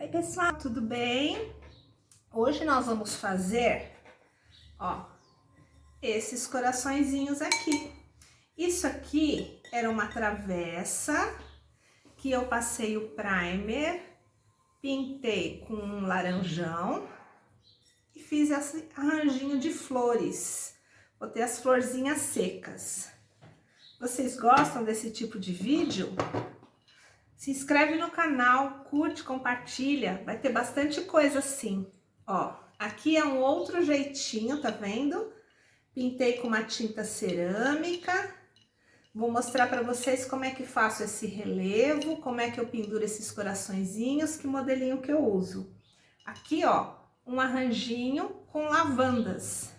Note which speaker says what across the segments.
Speaker 1: Oi pessoal, tudo bem? Hoje nós vamos fazer, esses coraçõezinhos aqui. Isso aqui era uma travessa que eu passei o primer, pintei com um laranjão e fiz esse arranjinho de flores. Botei as florzinhas secas. Vocês gostam desse tipo de vídeo? Se inscreve no canal, curte, compartilha, vai ter bastante coisa assim. Aqui é um outro jeitinho, tá vendo? Pintei com uma tinta cerâmica. Vou mostrar para vocês como é que faço esse relevo, como é que eu penduro esses coraçõezinhos, que modelinho que eu uso. Aqui, um arranjinho com lavandas.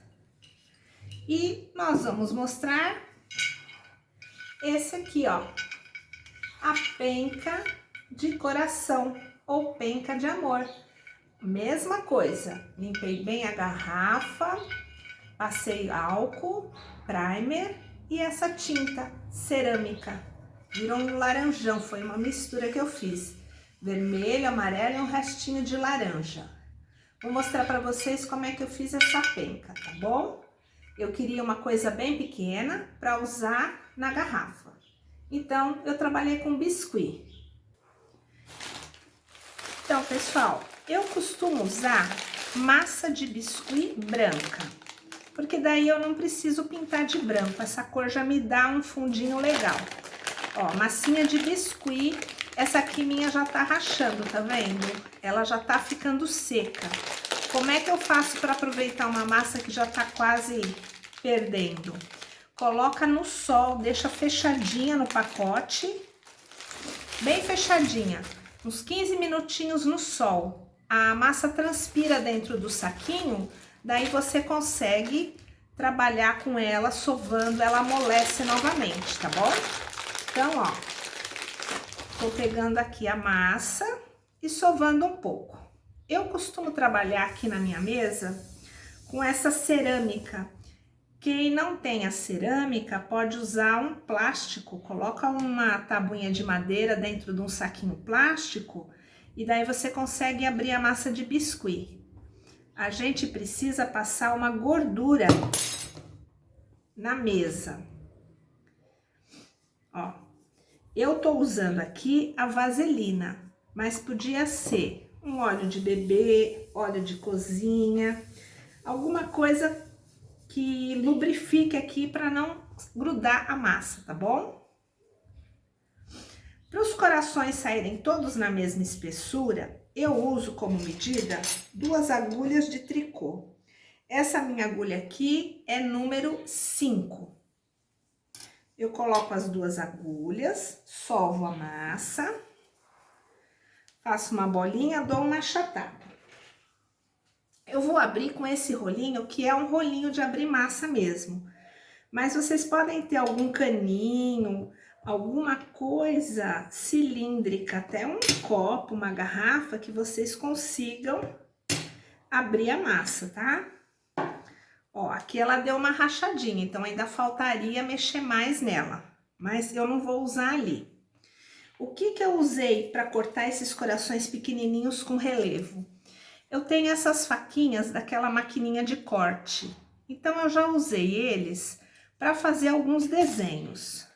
Speaker 1: E nós vamos mostrar esse aqui, a penca de coração ou penca de amor. Mesma coisa, limpei bem a garrafa, passei álcool, primer e essa tinta cerâmica. Virou um laranjão, foi uma mistura que eu fiz. Vermelho, amarelo e um restinho de laranja. Vou mostrar para vocês como é que eu fiz essa penca, tá bom? Eu queria uma coisa bem pequena para usar na garrafa. Então, eu trabalhei com biscuit. Então, pessoal, eu costumo usar massa de biscuit branca, porque daí eu não preciso pintar de branco, essa cor já me dá um fundinho legal. Massinha de biscuit, essa aqui minha já tá rachando, tá vendo? Ela já tá ficando seca. Como é que eu faço para aproveitar uma massa que já tá quase perdendo? Coloca no sol, deixa fechadinha no pacote, bem fechadinha, uns 15 minutinhos no sol. A massa transpira dentro do saquinho, daí você consegue trabalhar com ela, sovando, ela amolece novamente, tá bom? Então, tô pegando aqui a massa e sovando um pouco. Eu costumo trabalhar aqui na minha mesa com essa cerâmica. Quem não tem a cerâmica pode usar um plástico, coloca uma tabuinha de madeira dentro de um saquinho plástico e daí você consegue abrir a massa de biscuit. A gente precisa passar uma gordura na mesa. Eu tô usando aqui a vaselina, mas podia ser um óleo de bebê, óleo de cozinha, alguma coisa que lubrifique aqui para não grudar a massa, tá bom? Para os corações saírem todos na mesma espessura, eu uso como medida 2 agulhas de tricô. Essa minha agulha aqui é número 5. Eu coloco as 2 agulhas, sovo a massa, faço uma bolinha, dou uma achatada. Eu vou abrir com esse rolinho, que é um rolinho de abrir massa mesmo. Mas vocês podem ter algum caninho, alguma coisa cilíndrica, até um copo, uma garrafa, que vocês consigam abrir a massa, tá? Aqui ela deu uma rachadinha, então ainda faltaria mexer mais nela. Mas eu não vou usar ali. O que que eu usei para cortar esses corações pequenininhos com relevo? Eu tenho essas faquinhas daquela maquininha de corte, então eu já usei eles para fazer alguns desenhos.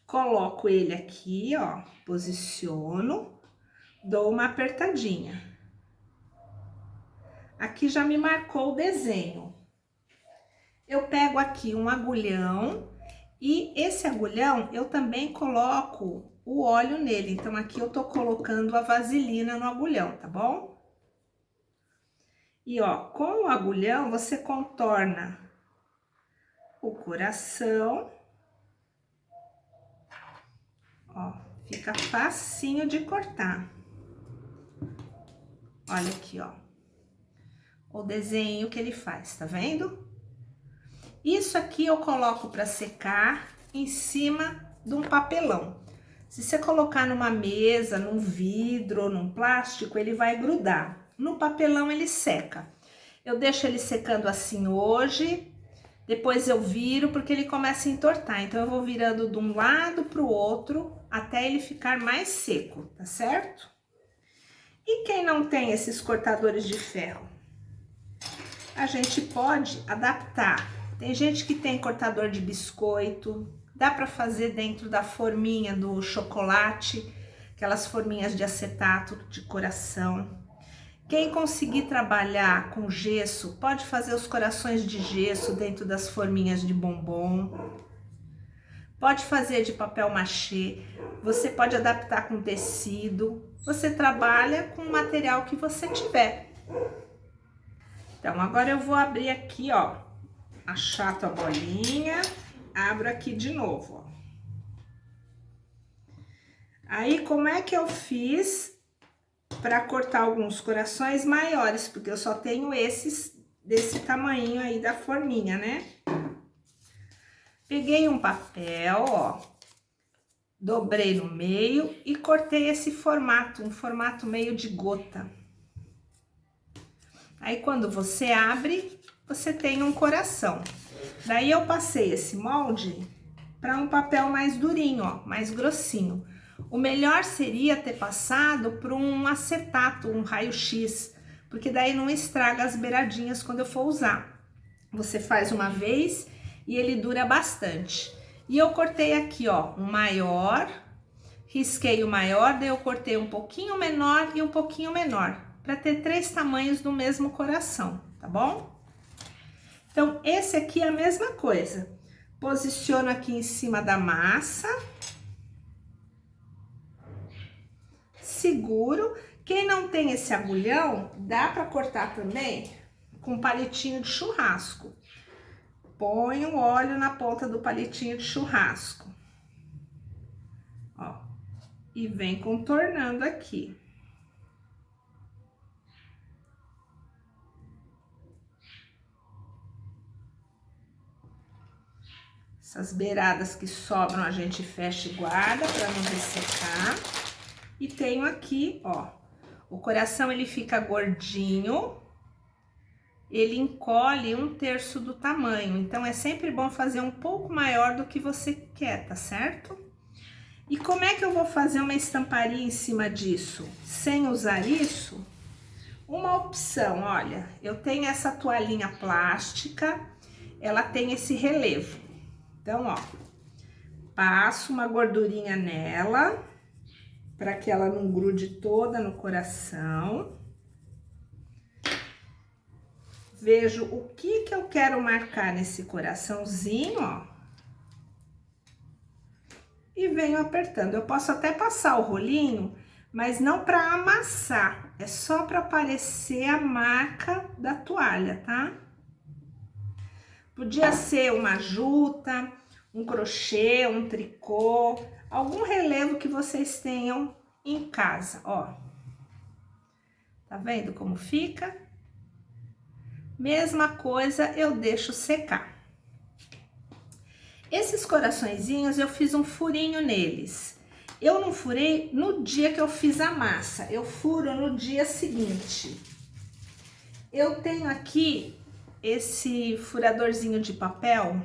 Speaker 1: Coloco ele aqui, posiciono, dou uma apertadinha. Aqui já me marcou o desenho. Eu pego aqui um agulhão e esse agulhão eu também coloco o óleo nele, então aqui eu tô colocando a vaselina no agulhão, tá bom? E com o agulhão você contorna o coração, fica facinho de cortar. Olha aqui, o desenho que ele faz, tá vendo? Isso aqui eu coloco para secar em cima de um papelão. Se você colocar numa mesa, num vidro ou num plástico, ele vai grudar. No papelão ele seca. Eu deixo ele secando assim hoje, depois eu viro porque ele começa a entortar. Então eu vou virando de um lado para o outro até ele ficar mais seco, tá certo? E quem não tem esses cortadores de ferro? A gente pode adaptar. Tem gente que tem cortador de biscoito, dá para fazer dentro da forminha do chocolate, aquelas forminhas de acetato de coração. Quem conseguir trabalhar com gesso, pode fazer os corações de gesso dentro das forminhas de bombom. Pode fazer de papel machê, você pode adaptar com tecido. Você trabalha com o material que você tiver. Então, agora eu vou abrir aqui, ó, achato a bolinha, abro aqui de novo, ó. Aí, como é que eu fiz para cortar alguns corações maiores? Porque eu só tenho esses desse tamanho aí da forminha, né? Peguei um papel, ó, dobrei no meio e cortei esse formato, um formato meio de gota. Aí, quando você abre, você tem um coração. Daí, eu passei esse molde para um papel mais durinho, ó, mais grossinho. O melhor seria ter passado por um acetato, um raio-x, porque daí não estraga as beiradinhas quando eu for usar. Você faz uma vez e ele dura bastante. E eu cortei aqui, ó, um maior, risquei o maior, daí eu cortei um pouquinho menor e um pouquinho menor, para ter 3 tamanhos do mesmo coração, tá bom? Então, esse aqui é a mesma coisa. Posiciono aqui em cima da massa. Seguro. Quem não tem esse agulhão, dá para cortar também com palitinho de churrasco. Põe o óleo na ponta do palitinho de churrasco. Ó. E vem contornando aqui. Essas beiradas que sobram a gente fecha e guarda para não ressecar. E tenho aqui, ó, o coração ele fica gordinho, ele encolhe 1/3 do tamanho. Então, é sempre bom fazer um pouco maior do que você quer, tá certo? E como é que eu vou fazer uma estamparia em cima disso? Sem usar isso, uma opção, olha, eu tenho essa toalhinha plástica, ela tem esse relevo. Então, ó, passo uma gordurinha nela, para que ela não grude toda no coração. Vejo o que eu quero marcar nesse coraçãozinho, ó. E venho apertando. Eu posso até passar o rolinho, mas não para amassar. É só para aparecer a marca da toalha, tá? Podia ser uma juta, um crochê, um tricô, algum relevo que vocês tenham em casa, ó. Tá vendo como fica? Mesma coisa, eu deixo secar. Esses coraçõezinhos, eu fiz um furinho neles. Eu não furei no dia que eu fiz a massa, eu furo no dia seguinte. Eu tenho aqui esse furadorzinho de papel.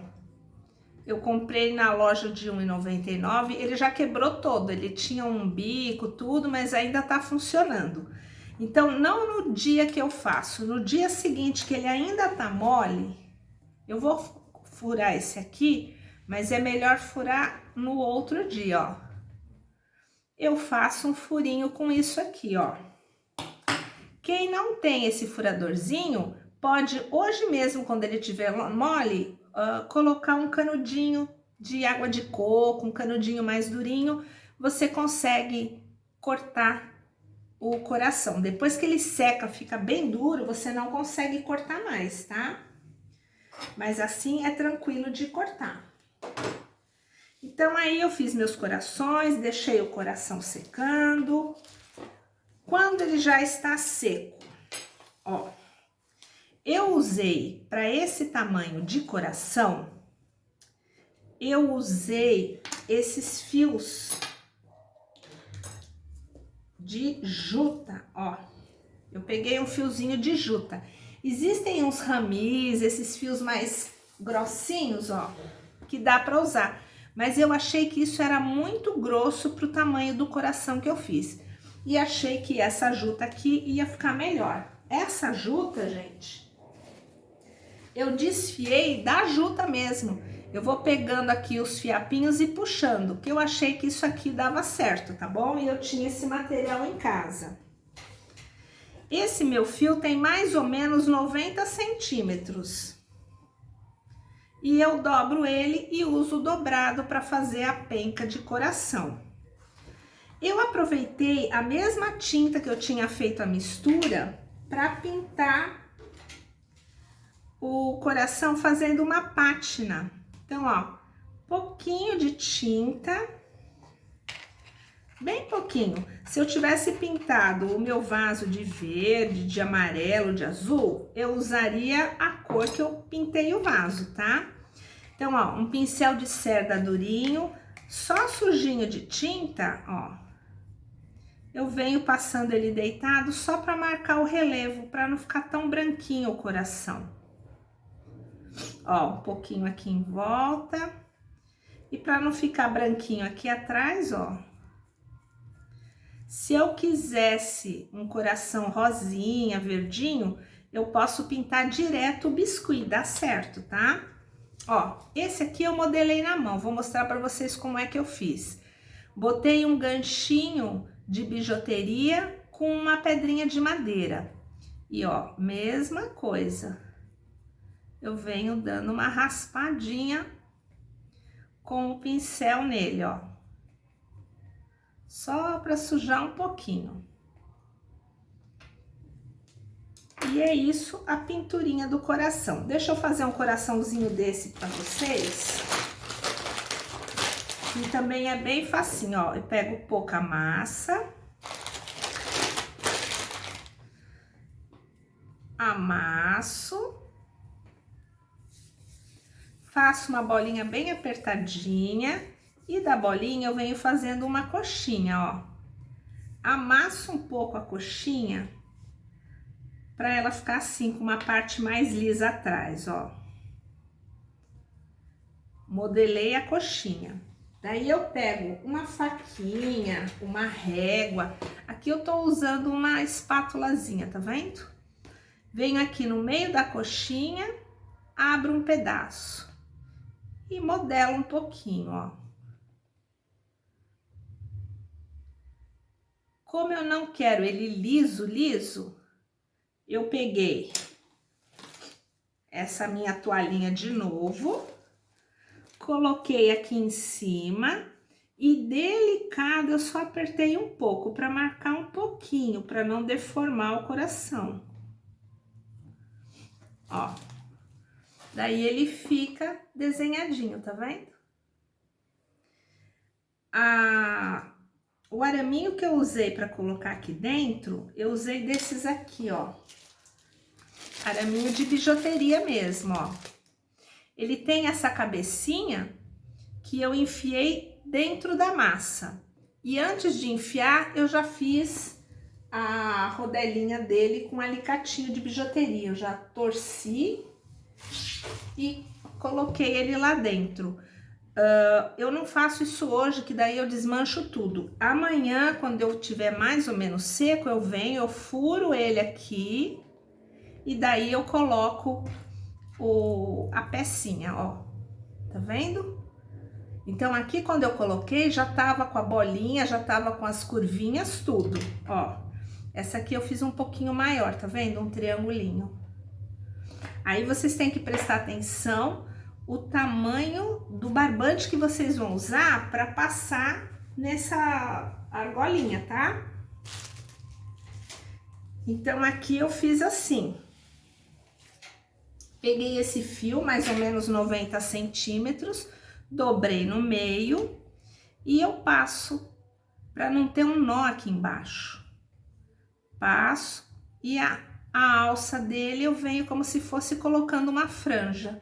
Speaker 1: Eu comprei na loja de R$1,99, ele já quebrou todo, ele tinha um bico, tudo, mas ainda tá funcionando. Então, não no dia que eu faço, no dia seguinte que ele ainda tá mole, eu vou furar esse aqui, mas é melhor furar no outro dia, ó. Eu faço um furinho com isso aqui, ó. Quem não tem esse furadorzinho, pode hoje mesmo, quando ele tiver mole, colocar um canudinho de água de coco, um canudinho mais durinho, você consegue cortar o coração. Depois que ele seca, fica bem duro, você não consegue cortar mais, tá? Mas assim é tranquilo de cortar. Então, aí eu fiz meus corações, deixei o coração secando. Quando ele já está seco, ó, eu usei para esse tamanho de coração, eu usei esses fios de juta, ó. Eu peguei um fiozinho de juta. Existem uns ramis, esses fios mais grossinhos, ó, que dá para usar. Mas eu achei que isso era muito grosso pro tamanho do coração que eu fiz. e achei que essa juta aqui ia ficar melhor. Essa juta, gente, eu desfiei da juta mesmo. Eu vou pegando aqui os fiapinhos e puxando, que eu achei que isso aqui dava certo, tá bom? E eu tinha esse material em casa. Esse meu fio tem mais ou menos 90 centímetros. E eu dobro ele e uso dobrado para fazer a penca de coração. Eu aproveitei a mesma tinta que eu tinha feito a mistura para pintar o coração fazendo uma pátina. Então, ó, pouquinho de tinta, bem pouquinho. Se eu tivesse pintado o meu vaso de verde, de amarelo, de azul, eu usaria a cor que eu pintei o vaso, tá? Então, ó, um pincel de cerda durinho, só sujinho de tinta, ó. Eu venho passando ele deitado só para marcar o relevo, para não ficar tão branquinho o coração. Ó, um pouquinho aqui em volta. E para não ficar branquinho aqui atrás, ó. Se eu quisesse um coração rosinha, verdinho, eu posso pintar direto o biscuit, dá certo, tá? Ó, esse aqui eu modelei na mão, vou mostrar para vocês como é que eu fiz. Botei um ganchinho de bijuteria com uma pedrinha de madeira. E ó, mesma coisa. Eu venho dando uma raspadinha com o pincel nele, ó. Só para sujar um pouquinho. E é isso, a pinturinha do coração. Deixa eu fazer um coraçãozinho desse para vocês. E também é bem facinho, ó. Eu pego pouca massa. Amasso. Faço uma bolinha bem apertadinha. E da bolinha eu venho fazendo uma coxinha, ó. Amasso um pouco a coxinha. Pra ela ficar assim, com uma parte mais lisa atrás, ó. Modelei a coxinha. Daí eu pego uma faquinha, uma régua. Aqui eu tô usando uma espátulazinha, tá vendo? Venho aqui no meio da coxinha, abro um pedaço. E modelo um pouquinho, ó. Como eu não quero ele liso, eu peguei essa minha toalhinha de novo. Coloquei aqui em cima e delicado eu só apertei um pouco para marcar um pouquinho, para não deformar o coração. Ó, daí ele fica desenhadinho, tá vendo? O araminho que eu usei para colocar aqui dentro, eu usei desses aqui, ó. Araminho de bijuteria mesmo, ó. Ele tem essa cabecinha que eu enfiei dentro da massa. E antes de enfiar, eu já fiz a rodelinha dele com alicatinho de bijuteria. Eu já torci e coloquei ele lá dentro. Eu não faço isso hoje, que daí eu desmancho tudo. Amanhã, quando eu tiver mais ou menos seco, eu venho, eu furo ele aqui e daí eu coloco a pecinha, ó, tá vendo? Então, aqui quando eu coloquei, já tava com a bolinha, já tava com as curvinhas, tudo, ó. Essa aqui eu fiz um pouquinho maior, tá vendo? Um triangulinho. Aí, vocês têm que prestar atenção o tamanho do barbante que vocês vão usar para passar nessa argolinha, tá? Então, aqui eu fiz assim. Peguei esse fio, mais ou menos 90 centímetros, dobrei no meio e eu passo para não ter um nó aqui embaixo. Passo e a alça dele eu venho como se fosse colocando uma franja.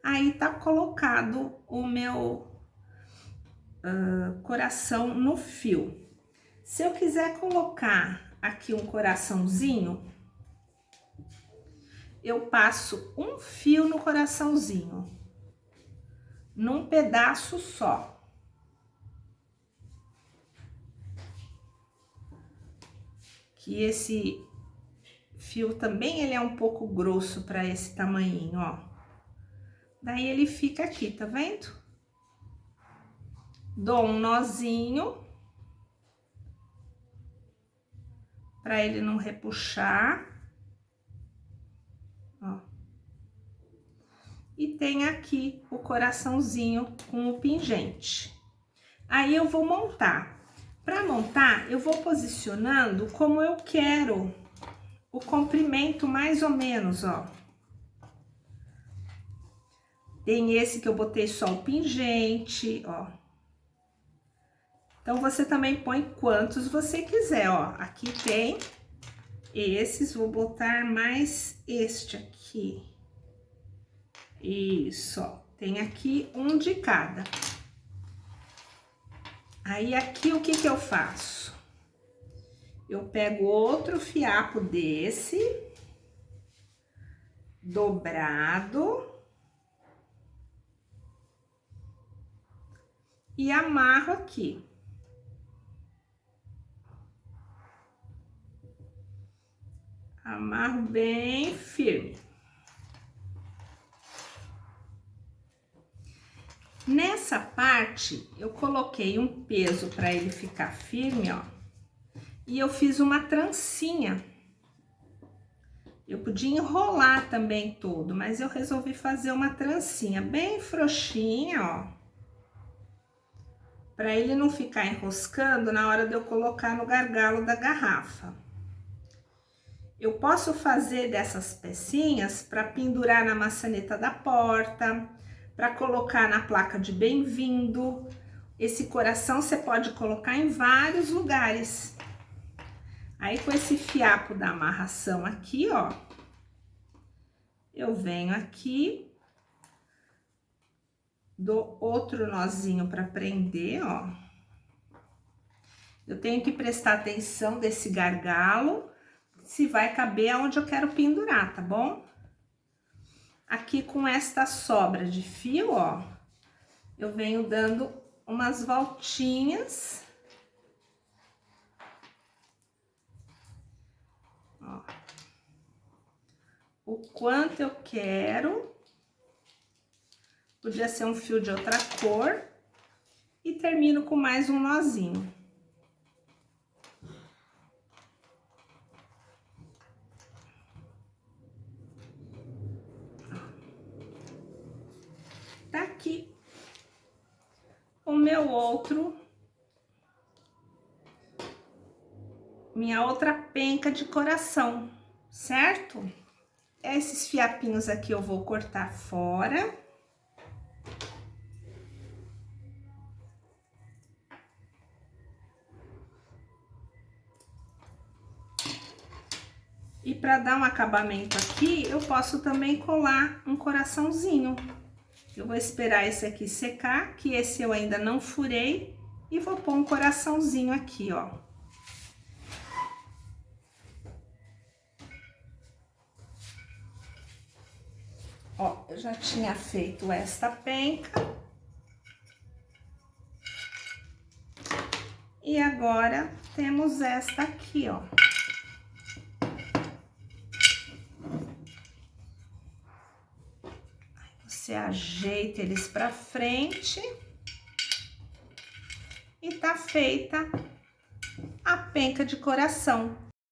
Speaker 1: Aí tá colocado o meu coração no fio. Se eu quiser colocar aqui um coraçãozinho, eu passo um fio no coraçãozinho, num pedaço só. que esse fio também ele é um pouco grosso para esse tamanhinho, ó. Daí ele fica aqui, tá vendo? Dou um nozinho para ele não repuxar, ó. E tem aqui o coraçãozinho com o pingente. Aí eu vou montar. Para montar, eu vou posicionando como eu quero o comprimento mais ou menos, ó. Tem esse que eu botei só o pingente, ó. Então, você também põe quantos você quiser, ó. Aqui tem esses, vou botar mais este aqui. Isso, ó. Tem aqui um de cada. Aí, aqui, o que que eu faço? Eu pego outro fiapo desse, dobrado, e amarro aqui. Amarro bem firme. Nessa parte, eu coloquei um peso para ele ficar firme, ó. E eu fiz uma trancinha. Eu podia enrolar também todo, mas eu resolvi fazer uma trancinha bem frouxinha, ó. Para ele não ficar enroscando na hora de eu colocar no gargalo da garrafa. Eu posso fazer dessas pecinhas para pendurar na maçaneta da porta, para colocar na placa de bem-vindo. Esse coração você pode colocar em vários lugares. Aí, com esse fiapo da amarração aqui, ó, eu venho aqui, dou outro nozinho para prender, ó. Eu tenho que prestar atenção desse gargalo, se vai caber aonde eu quero pendurar, tá bom? Aqui com esta sobra de fio, ó, eu venho dando umas voltinhas. Ó. O quanto eu quero. Podia ser um fio de outra cor. E termino com mais um nozinho. Tá aqui o meu minha outra penca de coração, certo? Esses fiapinhos aqui eu vou cortar fora. E para dar um acabamento aqui, eu posso também colar um coraçãozinho. Eu vou esperar esse aqui secar, que esse eu ainda não furei, e vou pôr um coraçãozinho aqui, ó. Ó, eu já tinha feito esta penca. E agora temos esta aqui, ó. Você ajeita eles pra frente. E tá feita a penca de coração.